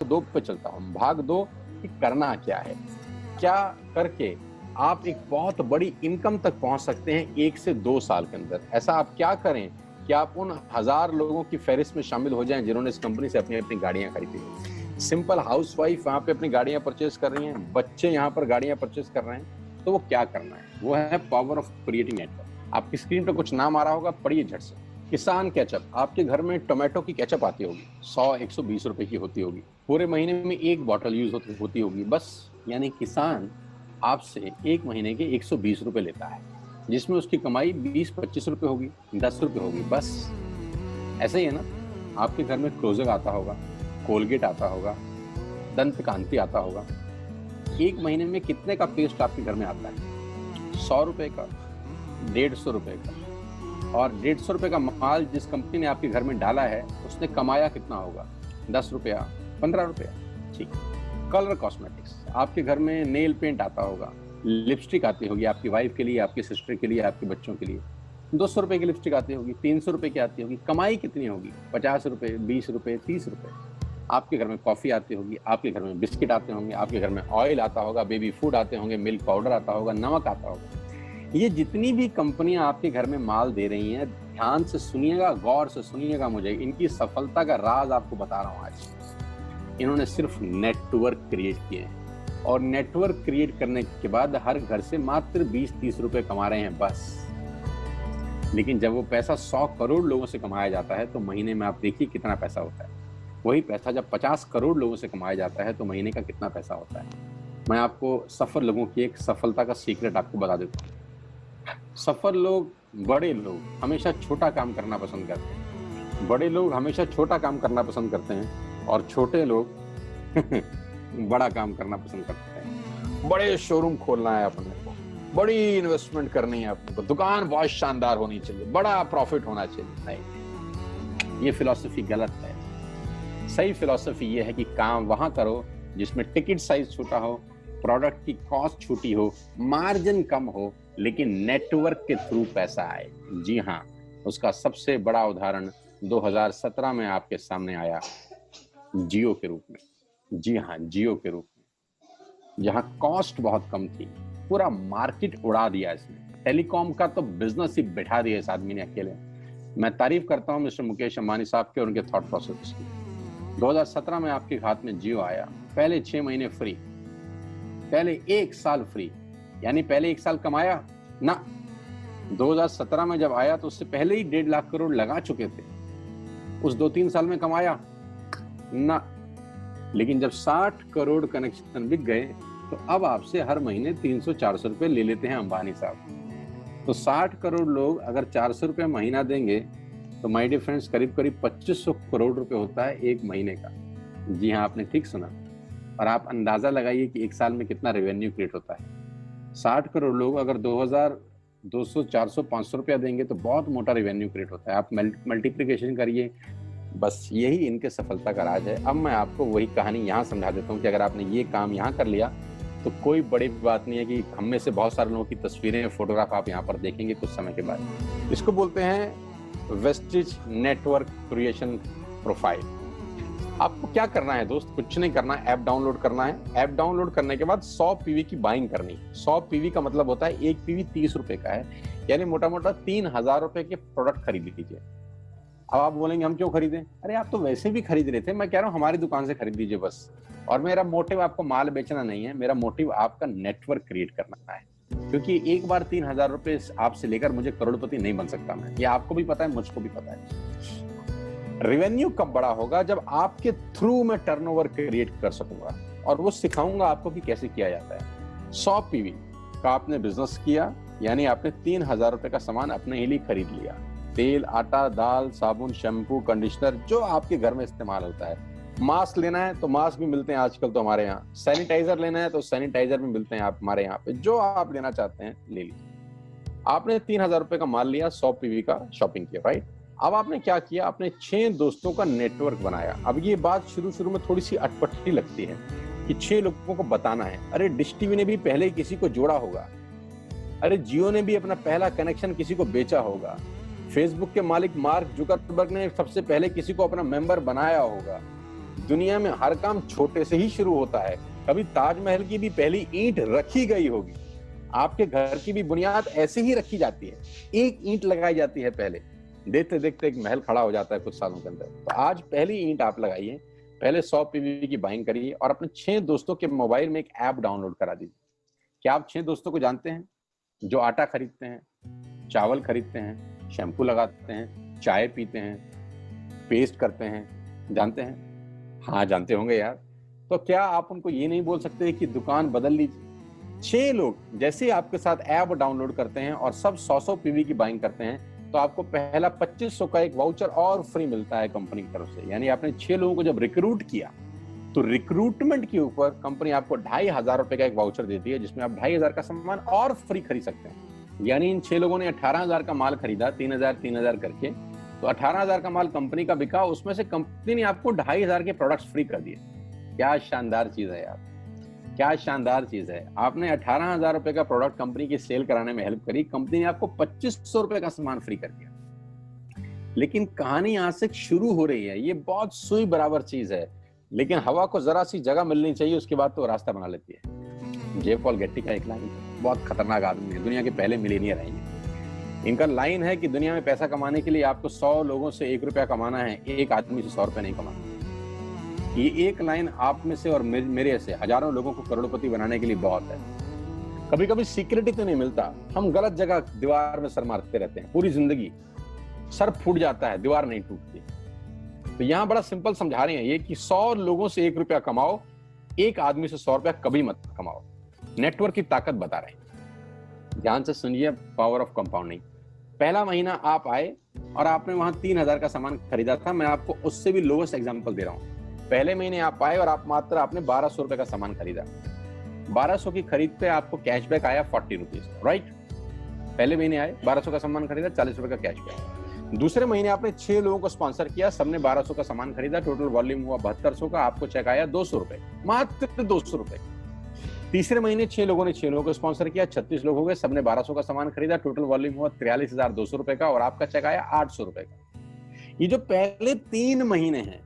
दो पे चलता हूँ। भाग दो कि करना क्या है, क्या करके आप एक बहुत बड़ी इनकम तक पहुंच सकते हैं 1 से 2 साल के अंदर। ऐसा आप क्या करें कि आप उन 1000 लोगों की फहरिस्त में शामिल हो जाएं जिन्होंने इस कंपनी से अपनी गाड़ियां खरीदी हैं। सिंपल हाउसवाइफ वहां पे अपनी गाड़ियां परचेज कर रही हैं, बच्चे यहाँ पर गाड़ियां परचेज कर रहे हैं, तो वो क्या करना है? वो है पावर ऑफ क्रिएटिंग नेटवर्क। आपकी स्क्रीन पर कुछ नाम आ रहा होगा, पढ़िए झट से। किसान केचप, आपके घर में टोमेटो की केचप आती होगी, 100-120 रुपए की होती होगी, पूरे महीने में 1 बॉटल यूज होती होगी बस। यानी किसान आपसे 1 महीने के 120 रुपए लेता है, जिसमें उसकी कमाई 20-25 रुपए होगी, 10 रुपए होगी बस। ऐसे ही है ना? आपके घर में क्लोजर आता होगा, कोलगेट आता होगा, दंत कांति आता होगा। 1 महीने में कितने का पेस्ट आपके घर में आता है? 100 रुपए का, 150 रुपए का। और 150 रुपए का माल जिस कंपनी ने आपके घर में डाला है, उसने कमाया कितना होगा? 10 रुपया, 15 रुपया। ठीक। कलर कॉस्मेटिक्स, आपके घर में नेल पेंट आता होगा, लिपस्टिक आती होगी आपकी वाइफ के लिए, आपकी सिस्टर के लिए, आपके बच्चों के लिए। 200 रुपए की लिपस्टिक आती होगी, 300 रुपए की आती होगी। कमाई कितनी होगी? 50 रुपए, 20 रुपए, 30 रुपए। आपके घर में कॉफी आती होगी, आपके घर में बिस्किट आते होंगे, आपके घर में ऑयल आता होगा, बेबी फूड आते होंगे, मिल्क पाउडर आता होगा, नमक आता होगा। ये जितनी भी कंपनियां आपके घर में माल दे रही हैं, ध्यान से सुनिएगा, गौर से सुनिएगा मुझे। इनकी सफलता का राज आपको बता रहा हूं आज। इन्होंने सिर्फ नेटवर्क क्रिएट किए हैं, और नेटवर्क क्रिएट करने के बाद हर घर से मात्र 20-30 रुपए कमा रहे हैं बस। लेकिन जब वो पैसा 100 करोड़ लोगों से कमाया जाता है, तो महीने में आप देखिए कितना पैसा होता है। वही पैसा जब 50 करोड़ लोगों से कमाया जाता है, तो महीने का कितना पैसा होता है। मैं आपको सफल लोगों की एक सफलता का सीक्रेट आपको बता देता हूँ। सफल लोग, बड़े लोग हमेशा छोटा काम करना पसंद करते हैं। बड़े लोग हमेशा छोटा काम करना पसंद करते हैं, और छोटे लोग बड़ा काम करना पसंद करते हैं। बड़े शोरूम खोलना है अपने को, बड़ी इन्वेस्टमेंट करनी है अपने को, दुकान बहुत शानदार होनी चाहिए, बड़ा प्रॉफिट होना चाहिए। नहीं, ये फिलॉसफी गलत है। सही फिलॉसफी ये है कि काम वहां करो जिसमें टिकट साइज छोटा हो, प्रोडक्ट की कॉस्ट छोटी हो, मार्जिन कम हो, लेकिन नेटवर्क के थ्रू पैसा आए। जी हाँ, उसका सबसे बड़ा उदाहरण 2017 में आपके सामने आया, जियो के रूप में। जी हाँ, जियो के रूप में, जहां कॉस्ट बहुत कम थी, पूरा मार्केट उड़ा दिया इसने। टेलीकॉम का तो बिजनेस ही बैठा दिया इस आदमी ने अकेले। मैं तारीफ करता हूं मिस्टर मुकेश अंबानी साहब के और उनके थॉट प्रोसेस की। 2017 में आपके हाथ में जियो आया, पहले 6 महीने फ्री, पहले 1 साल फ्री। यानी पहले 1 साल कमाया ना। 2017 में जब आया तो उससे पहले ही 1.5 लाख करोड़ लगा चुके थे। उस 2-3 साल में कमाया ना। लेकिन जब 60 करोड़ कनेक्शन बिक गए, तो अब आपसे हर महीने 300-400 रुपए ले लेते हैं अंबानी साहब। तो 60 करोड़ लोग अगर 400 रुपए महीना देंगे, तो माय डियर फ्रेंड्स, करीब करीब 2500 करोड़ रुपए होता है 1 महीने का। जी हाँ, आपने ठीक सुना। और आप अंदाजा लगाइए कि 1 साल में कितना रेवेन्यू क्रिएट होता है। 60 करोड़ लोग अगर 2000, 200, 400, 500 रुपया देंगे, तो बहुत मोटा रेवेन्यू क्रिएट होता है। आप मल्टीप्लिकेशन करिए। बस यही इनके सफलता का राज है। अब मैं आपको वही कहानी यहाँ समझा देता हूँ कि अगर आपने ये काम यहाँ कर लिया, तो कोई बड़ी बात नहीं है कि हम में से बहुत सारे लोगों की तस्वीरें, फोटोग्राफ आप यहाँ पर देखेंगे कुछ समय के बाद। इसको बोलते हैं वेस्टिज नेटवर्क क्रिएशन प्रोफाइल। आपको क्या करना है दोस्त? कुछ नहीं करना है, ऐप डाउनलोड करना है। ऐप डाउनलोड करने के बाद 100 पीवी की बाइंग करनी है। 100 पीवी का मतलब होता है 1 पीवी 30 रुपए का है, यानी मोटा मोटा 3000 रुपए के प्रोडक्ट खरीद लीजिए। अब आप बोलेंगे हम क्यों खरीदें? अरे आप तो वैसे भी खरीद रहे थे, मैं कह रहा हूँ हमारी दुकान से खरीद लीजिए बस। और मेरा मोटिव आपको माल बेचना नहीं है, मेरा मोटिव आपका नेटवर्क क्रिएट करना है। क्योंकि एक बार 3000 रुपए आपसे लेकर मुझे करोड़पति नहीं बन सकता मैं, ये आपको भी पता है, मुझको भी पता है। रेवेन्यू कब बड़ा होगा? जब आपके थ्रू मैं टर्नओवर क्रिएट कर सकूंगा, और वो सिखाऊंगा आपको कि कैसे किया जाता है। 100 पीवी का आपने बिजनेस किया, यानी आपने 3000 रुपए का सामान अपने ही लिए खरीद लिया। तेल, आटा, दाल, साबुन, शैम्पू, कंडीशनर, जो आपके घर में इस्तेमाल होता है। मास्क लेना है तो मास्क भी मिलते हैं आजकल तो हमारे यहाँ। सैनिटाइजर लेना है तो सैनिटाइजर भी मिलते हैं आप हमारे यहाँ पे। जो आप लेना चाहते हैं ले लीजिए। आपने 3000 रुपए का माल लिया, 100 पीवी का शॉपिंग किया, राइट? अब आपने क्या किया? आपने 6 दोस्तों का नेटवर्क बनाया। अब ये बात शुरू में थोड़ी सी अटपटी लगती है कि 6 लोगों को बताना है। अरे डिश टीवी ने भी पहले किसी को जोड़ा होगा, अरे जियो ने भी अपना पहला कनेक्शन किसी को बेचा होगा, फेसबुक के मालिक मार्क जुकरबर्ग ने सबसे पहले किसी को अपना मेंबर बनाया होगा। दुनिया में हर काम छोटे से ही शुरू होता है। कभी ताजमहल की भी पहली ईंट रखी गई होगी, आपके घर की भी बुनियाद ऐसे ही रखी जाती है, एक ईंट लगाई जाती है पहले, देखते देखते एक महल खड़ा हो जाता है कुछ सालों के अंदर। तो आज पहली ईंट आप लगाइए, पहले 100 पीवी की बाइंग करिए और अपने 6 दोस्तों के मोबाइल में एक ऐप डाउनलोड करा दीजिए। क्या आप 6 दोस्तों को जानते हैं जो आटा खरीदते हैं, चावल खरीदते हैं, शैम्पू लगाते हैं, चाय पीते हैं, पेस्ट करते हैं? जानते हैं? हाँ, जानते होंगे यार। तो क्या आप उनको ये नहीं बोल सकते कि दुकान बदल लीजिए? 6 लोग जैसे ही आपके साथ ऐप डाउनलोड करते हैं और सब 100-100 पीवी की बाइंग करते हैं, तो आपको पहला 2500 का एक वाउचर और फ्री मिलता है कंपनी की तरफ से। यानी आपने 6 लोगों को जब रिक्रूट किया, तो रिक्रूटमेंट के ऊपर कंपनी आपको 2500 रुपए का एक वाउचर देती है, जिसमें आप 2500 का सामान और फ्री खरीद सकते हैं। यानी इन 6 लोगों ने 18,000 का माल खरीदा, 3,000 करके, तो 18,000 का माल कंपनी का बिका, उसमें से कंपनी ने आपको 2500 के प्रोडक्ट्स फ्री कर दिए। क्या शानदार चीज है यार, क्या शानदार चीज है। आपने 18,000 रुपए का प्रोडक्ट कंपनी की सेल कराने में हेल्प करी, कंपनी ने आपको 2500 रुपए का सामान फ्री कर दिया। लेकिन कहानी यहाँ से शुरू हो रही है। ये बहुत सुई बराबर चीज है, लेकिन हवा को जरा सी जगह मिलनी चाहिए, उसके बाद तो रास्ता बना लेती है। जे पॉल गेट्टी का एक लाइन, बहुत खतरनाक आदमी है, दुनिया के पहले मिलीनियर हैं ये। इनका लाइन है कि दुनिया में पैसा कमाने के लिए आपको 100 लोगों से 1 रुपया कमाना है, एक आदमी से 100 रुपया नहीं कमाना। ये एक लाइन आप में से और मेरे से हजारों लोगों को करोड़पति बनाने के लिए बहुत है। कभी कभी सिक्योरिटी तो नहीं मिलता, हम गलत जगह दीवार में सर मारते रहते हैं पूरी जिंदगी, सर फूट जाता है, दीवार नहीं टूटती। तो यहां बड़ा सिंपल समझा रहे हैं ये कि 100 लोगों से 1 रुपया कमाओ, एक आदमी से 100 रुपया कभी मत कमाओ। नेटवर्क की ताकत बता रहे हैं, ध्यान से सुनिए, पावर ऑफ कंपाउंडिंग। पहला महीना आप आए और आपने वहां 3,000 का सामान खरीदा था, मैं आपको उससे भी लोएस्ट एग्जांपल दे रहा हूं। पहले महीने आप आए और आप मात्र आपने 1200 रुपए का सामान खरीदा, 1200 की खरीद पे आपको कैशबैक आया 40 रुपीज, राइट? पहले महीने आए, 1200 का सामान खरीदा, 40 रुपए का कैशबैक। दूसरे महीने आपने 6 लोगों को स्पॉन्सर किया, सबने 1200 का सामान खरीदा, टोटल वॉल्यूम हुआ 7200 का, आपको चेक आया 200 रुपए, मात्र 200 रुपए। तीसरे महीने 6 लोगों ने 6 लोगों को स्पॉन्सर किया, 36 लोग हो गए, सबने 1200 का सामान खरीदा, टोटल वॉल्यूम हुआ 43,200 रुपए का, और आपका चेक आया 800 रुपए का। ये जो पहले 3 महीने हैं,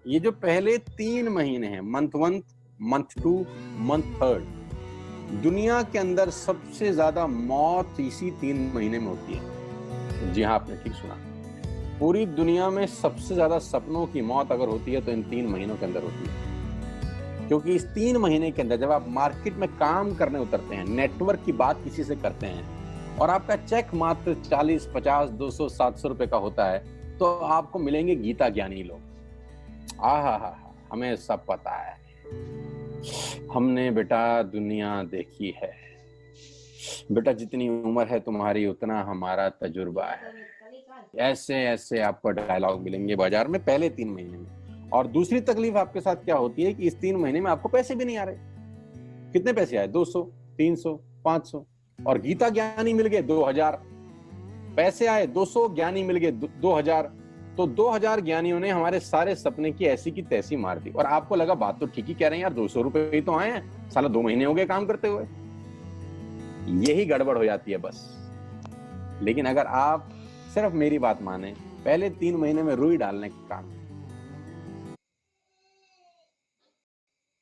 ये जो पहले 3 महीने हैं, मंथ 1, मंथ 2, मंथ 3, दुनिया के अंदर सबसे ज्यादा मौत इसी 3 महीने में होती है। जी हाँ, आपने ठीक सुना, पूरी दुनिया में सबसे ज्यादा सपनों की मौत अगर होती है तो इन 3 महीनों के अंदर होती है। क्योंकि इस 3 महीने के अंदर जब आप मार्केट में काम करने उतरते हैं, नेटवर्क की बात किसी से करते हैं और आपका चेक मात्र 40, 50, 200, 700 रुपए का होता है, तो आपको मिलेंगे गीता ज्ञानी लोग। आहा, हमें सब पता है, हमने बेटा दुनिया देखी है, बेटा जितनी उम्र है तुम्हारी उतना हमारा तजुर्बा है। ऐसे ऐसे आपको डायलॉग मिलेंगे बाजार में पहले 3 महीने में। और दूसरी तकलीफ आपके साथ क्या होती है कि इस 3 महीने में आपको पैसे भी नहीं आ रहे। कितने पैसे आए? 200, 300, 500, और गीता ज्ञानी मिल गए 2000। पैसे आए 200, ज्ञानी मिल गए 2000, तो 2000 ज्ञानियों ने हमारे सारे सपने की ऐसी की तैसी मार दी। और आपको लगा बात तो ठीक ही कह रहे हैं यार, 200 रुपए ही तो आए हैं, साला 2 महीने हो गए काम करते हुए। यही गड़बड़ हो जाती है बस। लेकिन अगर आप सिर्फ मेरी बात माने, पहले 3 महीने में रुई डालने का काम।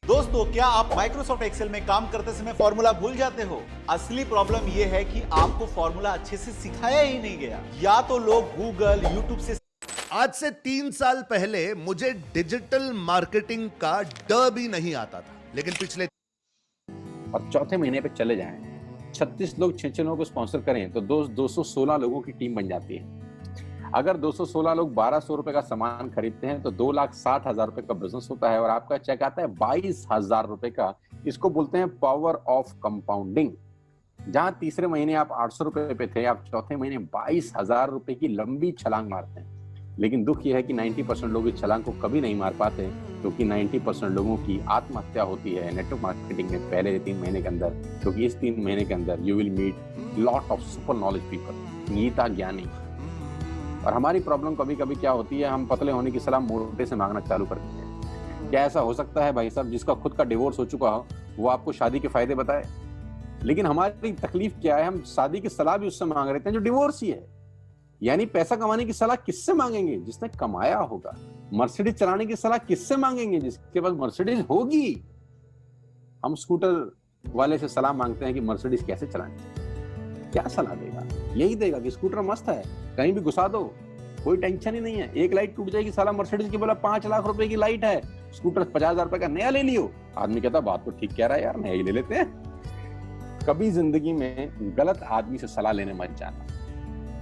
दोस्तों, क्या आप माइक्रोसॉफ्ट एक्सेल में काम करते समय फॉर्मूला भूल जाते हो? असली प्रॉब्लम यह है कि आपको फॉर्मूला अच्छे से सिखाया ही नहीं गया, या तो लोग गूगल, यूट्यूब से। आज से 3 साल पहले मुझे डिजिटल मार्केटिंग का ड भी नहीं आता था, लेकिन पिछले और चौथे महीने पे चले जाएं, 36 लोग 6 लोगों को स्पॉन्सर करें तो 216 लोगों की टीम बन जाती है। अगर 216 लोग 1200 रुपए का सामान खरीदते हैं तो 2,60,000 रुपए का बिजनेस होता है और आपका चेक आता है 22,000 रुपए का। इसको बोलते हैं पावर ऑफ कंपाउंडिंग। जहां तीसरे महीने आप 800 रुपए पे थे, आप चौथे महीने 22,000 रुपए की लंबी छलांग मारते हैं। लेकिन दुख यह है कि 90% लोग इस छलांग को कभी नहीं मार पाते, क्योंकि 90% लोगों की आत्महत्या होती है नेटवर्क मार्केटिंग में पहले 3 महीने के अंदर। क्योंकि इस 3 महीने के अंदर you will meet lot of super knowledge people, Gita ज्ञानी। और हमारी प्रॉब्लम कभी कभी क्या होती है, हम पतले होने की सलाह मोटे से मांगना चालू कर देते हैं। क्या ऐसा हो सकता है भाई साहब, जिसका खुद का डिवोर्स हो चुका हो वो आपको शादी के फायदे बताए? लेकिन हमारी तकलीफ क्या है, हम शादी की सलाह भी उससे मांग रहे थे जो डिवोर्स ही है। यानी पैसा कमाने की सलाह किससे मांगेंगे? जिसने कमाया होगा। मर्सिडीज चलाने की सलाह किससे मांगेंगे? जिसके पास मर्सिडीज होगी। हम स्कूटर वाले से सलाह मांगते हैं कि मर्सिडीज कैसे चलानी, क्या सलाह देगा? यही देगा कि स्कूटर मस्त है, कहीं भी घुसा दो, कोई टेंशन ही नहीं है। एक लाइट टूट जाएगी, साला मर्सिडीज की बोला 5 लाख रुपए की लाइट है, स्कूटर 50,000 रुपए का नया ले लियो। आदमी कहता बात तो ठीक कह रहा है यार, नया ही ले लेते हैं। कभी जिंदगी में गलत आदमी से सलाह लेने मत जाना।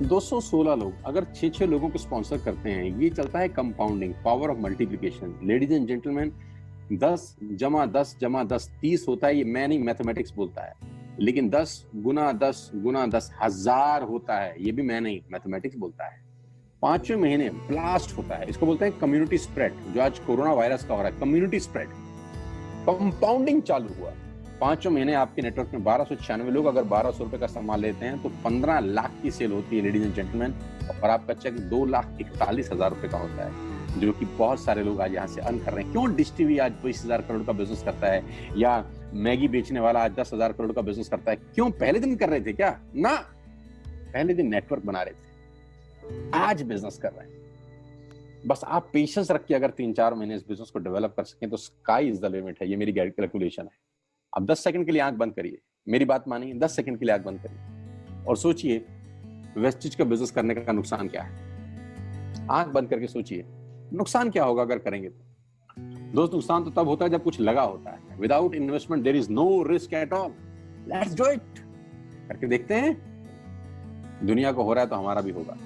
216 लोग अगर 6-6 लोगों को स्पॉन्सर करते हैं, ये चलता है compounding, power of multiplication. Ladies and gentleman, 10 जमा 10 जमा 10 30 होता है। ये मैं नहीं, मैथमेटिक्स बोलता है। लेकिन 10 गुना 10 गुना 10 1000 होता है। ये भी मैं नहीं, मैथमेटिक्स बोलता है। 5वें महीने ब्लास्ट होता है, इसको बोलते हैं कम्युनिटी स्प्रेड, जो आज कोरोना वायरस का हो रहा है। कम्युनिटी स्प्रेड, कंपाउंडिंग चालू हुआ। 5वें महीने आपके नेटवर्क में 1296 लोग अगर 1200 रुपए का सामान लेते हैं तो 15 लाख की सेल होती है लेडीज एंड जेंटलमैन, और आपका चेक 2,41,000 रुपए का होता है, जो कि बहुत सारे लोग आज यहाँ से अर्न कर रहे हैं। क्यों डिश टीवी आज 20,000 करोड़ का बिजनेस करता है, या मैगी बेचने वाला आज 10,000 करोड़ का बिजनेस करता है? क्यों? पहले दिन कर रहे थे क्या? ना, पहले दिन नेटवर्क बना रहे थे, आज बिजनेस कर रहे हैं। बस आप पेशेंस रख के अगर 3-4 महीने इस बिजनेस को डेवलप कर सकें तो स्काई इज द लिमिट है। ये मेरी कैलकुलेशन है। अब 10 सेकंड के लिए आंख बंद करिए, मेरी बात मानिए, 10 सेकंड के लिए आंख बंद करिए और सोचिए वेस्टेज का बिजनेस करने का नुकसान क्या है। आंख बंद करके सोचिए नुकसान क्या होगा अगर करेंगे तो। दोस्त, नुकसान तो तब होता है जब कुछ लगा होता है। Without investment there is no risk at all. Let's do it. करके देखते हैं, दुनिया को हो रहा है तो हमारा भी होगा।